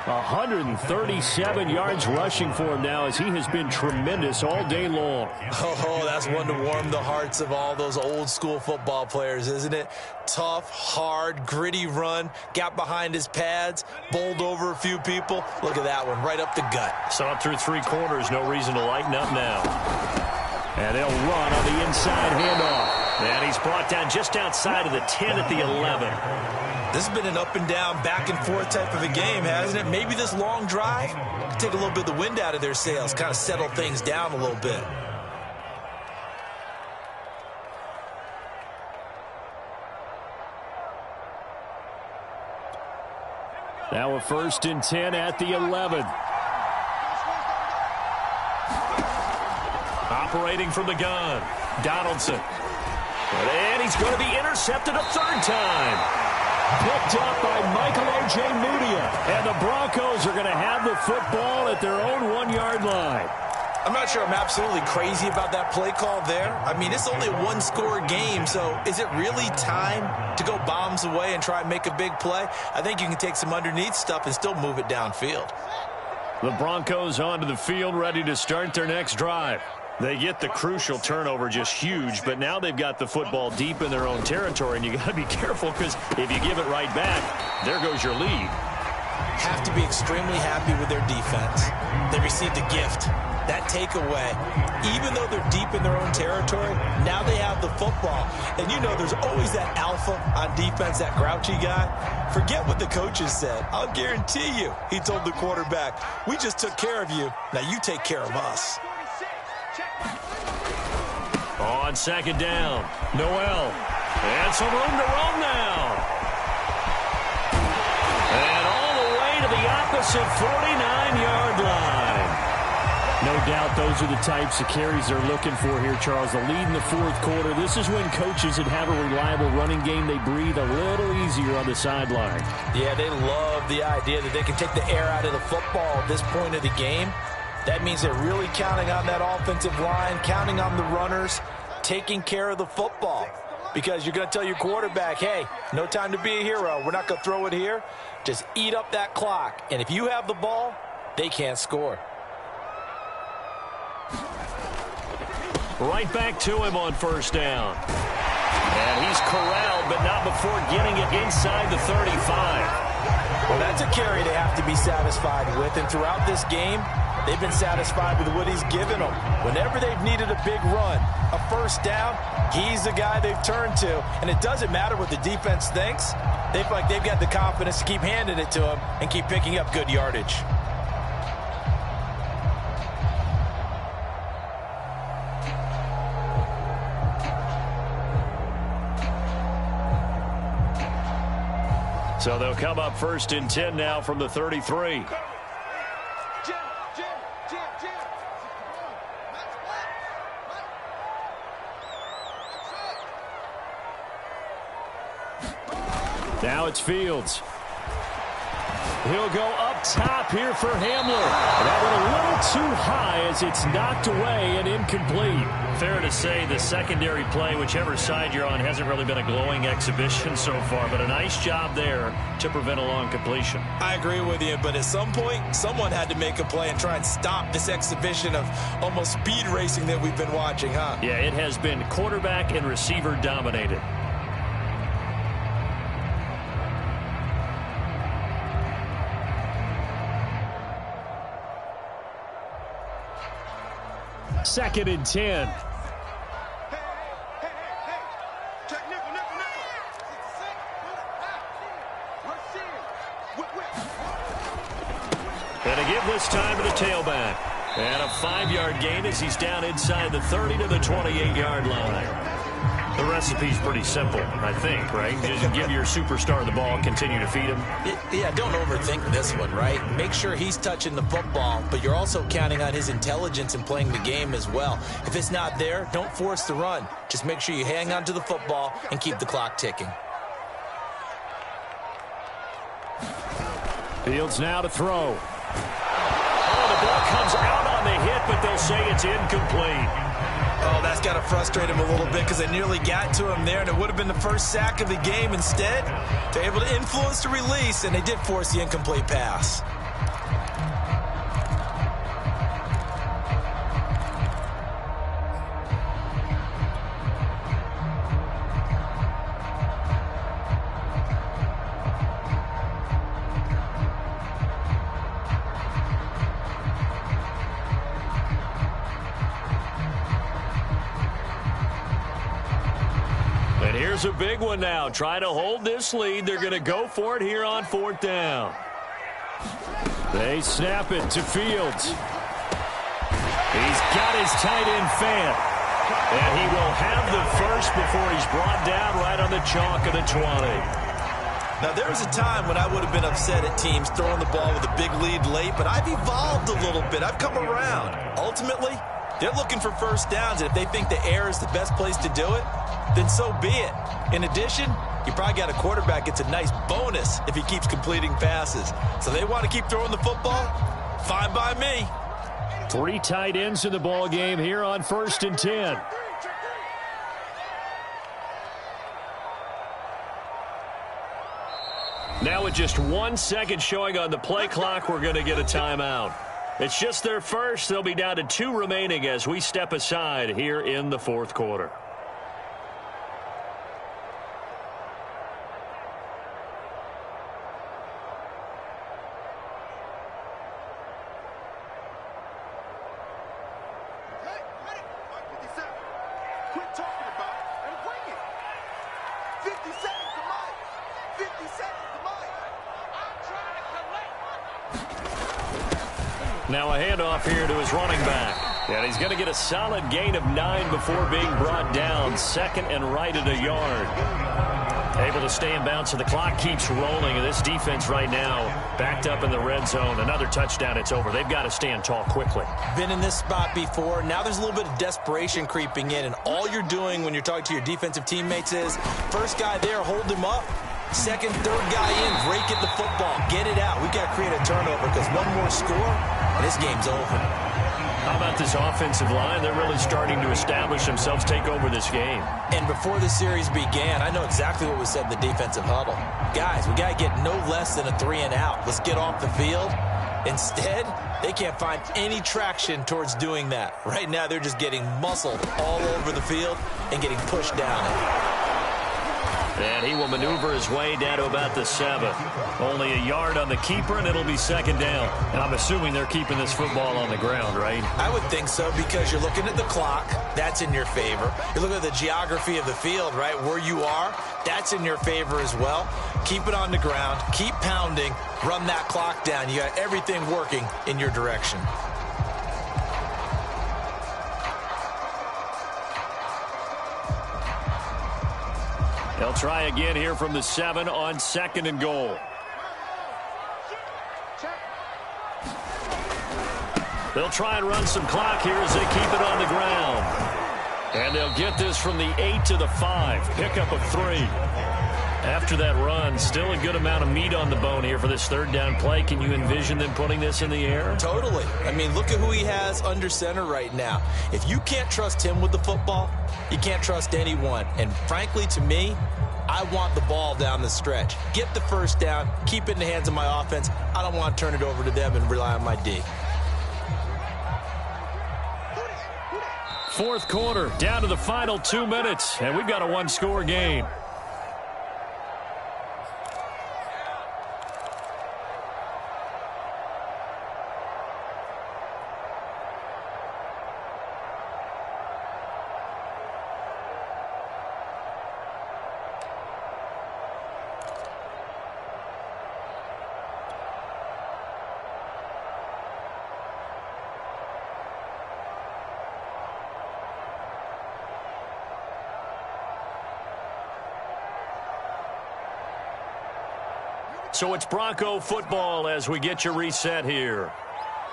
137 yards rushing for him now as he has been tremendous all day long. Oh, that's one to warm the hearts of all those old-school football players, isn't it? Tough, hard, gritty run, got behind his pads, bowled over a few people. Look at that one, right up the gut. Saw it through 3 quarters, no reason to lighten up now. And they'll run on the inside handoff. And he's brought down just outside of the 10 at the 11. This has been an up and down, back and forth type of a game, hasn't it? Maybe this long drive could take a little bit of the wind out of their sails, kind of settle things down a little bit. Now a 1st and 10 at the 11. Operating from the gun, Donaldson. And he's going to be intercepted a 3rd time. Picked up by Michael Ojemudia. And the Broncos are going to have the football at their own 1-yard line. I'm not sure I'm absolutely crazy about that play call there. I mean, it's only a 1-score game, so is it really time to go bombs away and try and make a big play? I think you can take some underneath stuff and still move it downfield. The Broncos onto the field, ready to start their next drive. They get the crucial turnover, just huge, but now they've got the football deep in their own territory, and you got to be careful because if you give it right back, there goes your lead. Have to be extremely happy with their defense. They received a gift. That takeaway, even though they're deep in their own territory, now they have the football. And you know there's always that alpha on defense, that grouchy guy. Forget what the coaches said. I'll guarantee you, he told the quarterback, we just took care of you. Now you take care of us. On 2nd down, Noel. And some room to roam now. And all the way to the opposite 49-yard line. No doubt those are the types of carries they're looking for here, Charles. The lead in the 4th quarter. This is when coaches that have a reliable running game, they breathe a little easier on the sideline. Yeah, they love the idea that they can take the air out of the football at this point of the game. That means they're really counting on that offensive line, counting on the runners, taking care of the football. Because you're going to tell your quarterback, hey, no time to be a hero. We're not going to throw it here. Just eat up that clock. And if you have the ball, they can't score. Right back to him on 1st down. And he's corralled, but not before getting it inside the 35. Well, that's a carry they have to be satisfied with. And throughout this game, they've been satisfied with what he's given them. Whenever they've needed a big run, a 1st down, he's the guy they've turned to. And it doesn't matter what the defense thinks. They feel like they've got the confidence to keep handing it to him and keep picking up good yardage. So they'll come up 1st and 10 now from the 33. Now it's Fields. He'll go up top here for Hamler. That went a little too high as it's knocked away and incomplete. Fair to say the secondary play, whichever side you're on, hasn't really been a glowing exhibition so far, but a nice job there to prevent a long completion. I agree with you, but at some point, someone had to make a play and try and stop this exhibition of almost speed racing that we've been watching, huh? Yeah, it has been quarterback and receiver dominated. Second and 10. Check nickel. And a give this time to the tailback. And a 5-yard gain as he's down inside the 30 to the 28-yard line. The recipe's pretty simple, I think, right? Just give your superstar the ball, continue to feed him. Yeah, don't overthink this one, right? Make sure he's touching the football, but you're also counting on his intelligence in playing the game as well. If it's not there, don't force the run. Just make sure you hang on to the football and keep the clock ticking. Fields now to throw. Oh, the ball comes out on the hit, but they'll say it's incomplete. Oh, that's got to frustrate him a little bit because they nearly got to him there, and it would have been the first sack of the game. Instead, they're able to influence the release, and they did force the incomplete pass. Here's a big one now. Trying to hold this lead. They're going to go for it here on 4th down. They snap it to Fields. He's got his tight end Fant. And he will have the first before he's brought down right on the chalk of the 20. Now, there was a time when I would have been upset at teams throwing the ball with a big lead late, but I've evolved a little bit. I've come around. Ultimately, they're looking for first downs, and if they think the air is the best place to do it, then so be it. In addition, you probably got a quarterback gets a nice bonus if he keeps completing passes. So they want to keep throwing the football? Fine by me. 3 tight ends in the ball game here on 1st and 10. Now with just 1 second showing on the play clock, we're going to get a timeout. It's just their first. They'll be down to 2 remaining as we step aside here in the 4th quarter. Now a handoff here to his running back. And he's going to get a solid gain of 9 before being brought down. 2nd and right at a yard. Able to stay in bounds, so the clock keeps rolling. And this defense right now backed up in the red zone. Another touchdown, it's over. They've got to stand tall quickly. Been in this spot before. Now there's a little bit of desperation creeping in. And all you're doing when you're talking to your defensive teammates is, first guy there, hold him up. 2nd, 3rd guy in, break at the football. Get it out. We've got to create a turnover because one more score, and this game's over. How about this offensive line? They're really starting to establish themselves, take over this game. And before the series began, I know exactly what was said in the defensive huddle. Guys, we got to get no less than a 3 and out. Let's get off the field. Instead, they can't find any traction towards doing that. Right now, they're just getting muscled all over the field and getting pushed down. And he will maneuver his way down to about the 7. Only a yard on the keeper, and it'll be 2nd down. And I'm assuming they're keeping this football on the ground, right? I would think so, because you're looking at the clock. That's in your favor. You're looking at the geography of the field, right? Where you are, that's in your favor as well. Keep it on the ground. Keep pounding. Run that clock down. You got everything working in your direction. They'll try again here from the 7 on 2nd and goal. They'll try and run some clock here as they keep it on the ground. And they'll get this from the 8 to the 5. Pickup of 3. After that run, still a good amount of meat on the bone here for this 3rd down play. Can you envision them putting this in the air? Totally. I mean, look at who he has under center right now. If you can't trust him with the football, you can't trust anyone. And frankly, to me, I want the ball down the stretch. Get the first down, keep it in the hands of my offense. I don't want to turn it over to them and rely on my D. 4th quarter, down to the final 2 minutes, and we've got a 1-score game. So it's Bronco football as we get you reset here.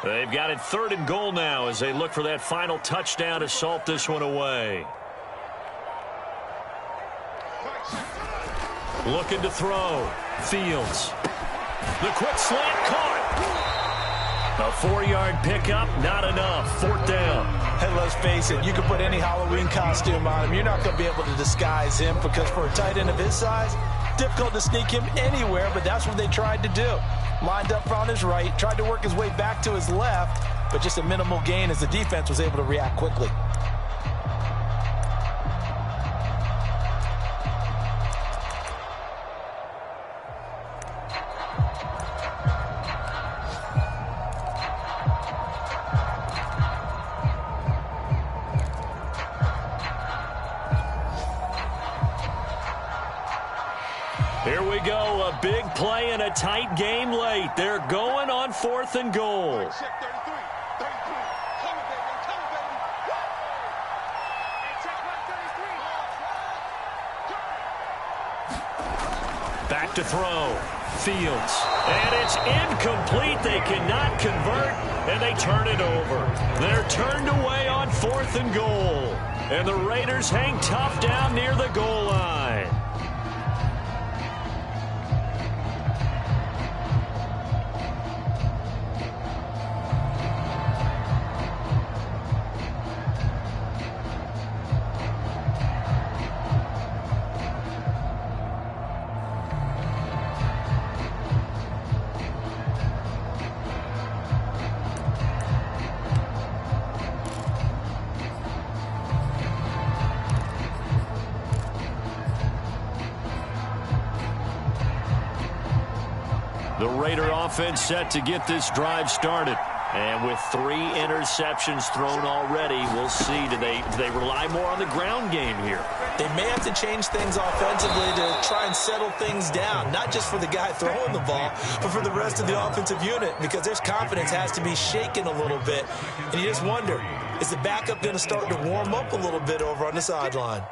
They've got it 3rd and goal now as they look for that final touchdown to salt this one away. Looking to throw. Fields. The quick slant caught. A 4-yard pickup, not enough. 4th down. Hey, let's face it, you can put any Halloween costume on him. You're not going to be able to disguise him because for a tight end of his size, difficult to sneak him anywhere, but that's what they tried to do. Lined up on his right, tried to work his way back to his left, but just a minimal gain as the defense was able to react quickly. Big play in a tight game late. They're going on 4th and goal. Check 33, 33. Come on, baby. Come on, baby. Woo! And check right 33. Back to throw. Fields. And it's incomplete. They cannot convert, and they turn it over. They're turned away on 4th and goal. And the Raiders hang tough down near the goal line. The Raider offense set to get this drive started. And with 3 interceptions thrown already, we'll see. Do they rely more on the ground game here? They may have to change things offensively to try and settle things down, not just for the guy throwing the ball, but for the rest of the offensive unit, because their confidence has to be shaken a little bit. And you just wonder, is the backup going to start to warm up a little bit over on the sideline?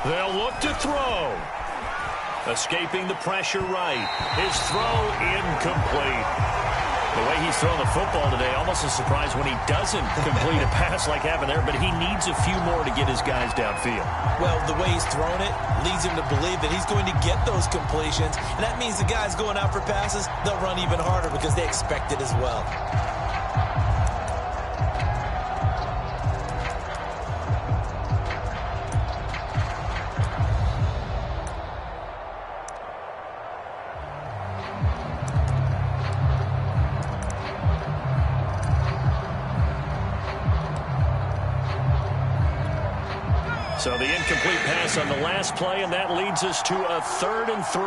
They'll look to throw. Escaping the pressure right. His throw incomplete. The way he's throwing the football today, almost a surprise when he doesn't complete a pass like happened there, but he needs a few more to get his guys downfield. Well, the way he's thrown it leads him to believe that he's going to get those completions, and that means the guys going out for passes, they'll run even harder because they expect it as well. So the incomplete pass on the last play, and that leads us to a 3rd and 3.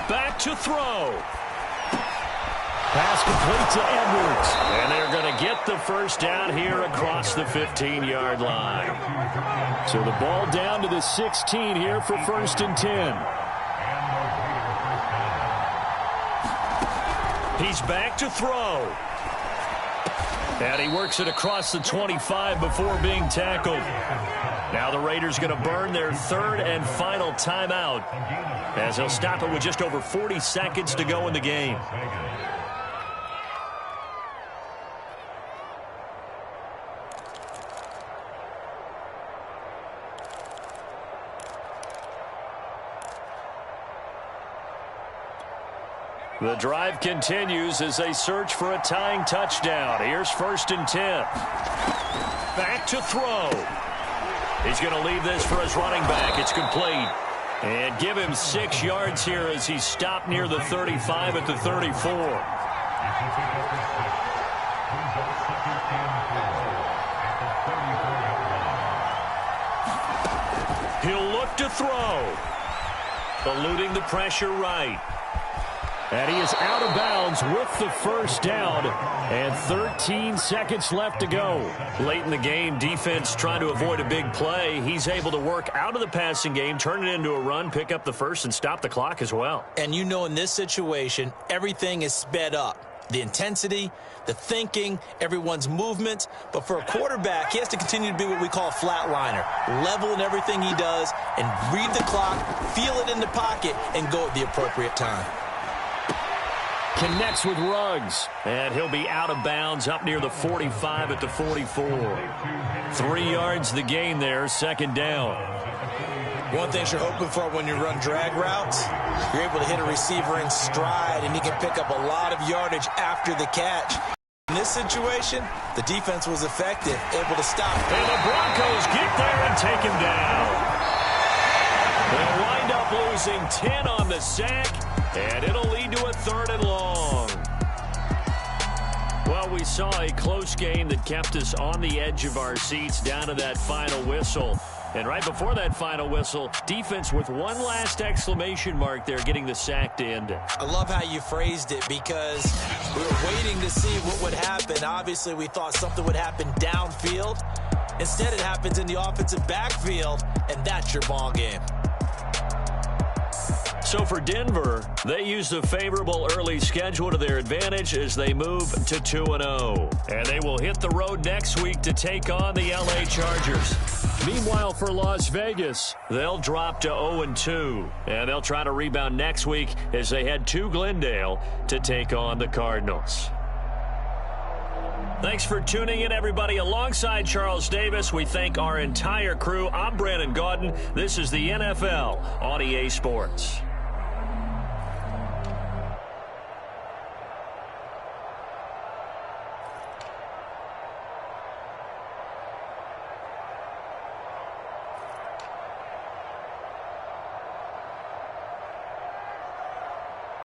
Back to throw. Pass complete to Edwards. And they're going to get the first down here across the 15-yard line. So the ball down to the 16 here for 1st and 10. He's back to throw. And he works it across the 25 before being tackled. Now the Raiders going to burn their 3rd and final timeout, as they'll stop it with just over 40 seconds to go in the game. The drive continues as they search for a tying touchdown. Here's 1st and 10. Back to throw. He's going to leave this for his running back. It's complete. And give him 6 yards here as he's stopped near the 35 at the 34. He'll look to throw. Eluding the pressure right. And he is out of bounds with the first down, and 13 seconds left to go. Late in the game, defense trying to avoid a big play. He's able to work out of the passing game, turn it into a run, pick up the first, and stop the clock as well. And you know, in this situation, everything is sped up. The intensity, the thinking, everyone's movement. But for a quarterback, he has to continue to be what we call a flatliner. Level in everything he does and read the clock, feel it in the pocket, and go at the appropriate time. Connects with Ruggs. And he'll be out of bounds up near the 45 at the 44. 3 yards the gain there, 2nd down. One thing you're hoping for when you run drag routes, you're able to hit a receiver in stride, and he can pick up a lot of yardage after the catch. In this situation, the defense was effective, able to stop. And the Broncos get there and take him down. They'll wind up losing 10 on the sack, and it'll lead to a 3rd and long. Well, we saw a close game that kept us on the edge of our seats down to that final whistle. And right before that final whistle, defense with one last exclamation mark there, getting the sack to end it. I love how you phrased it, because we were waiting to see what would happen. Obviously, we thought something would happen downfield. Instead, it happens in the offensive backfield, and that's your ball game. So for Denver, they use the favorable early schedule to their advantage as they move to 2-0. And they will hit the road next week to take on the LA Chargers. Meanwhile, for Las Vegas, they'll drop to 0-2. And they'll try to rebound next week as they head to Glendale to take on the Cardinals. Thanks for tuning in, everybody. Alongside Charles Davis, we thank our entire crew. I'm Brandon Gaudin. This is the NFL on EA Sports.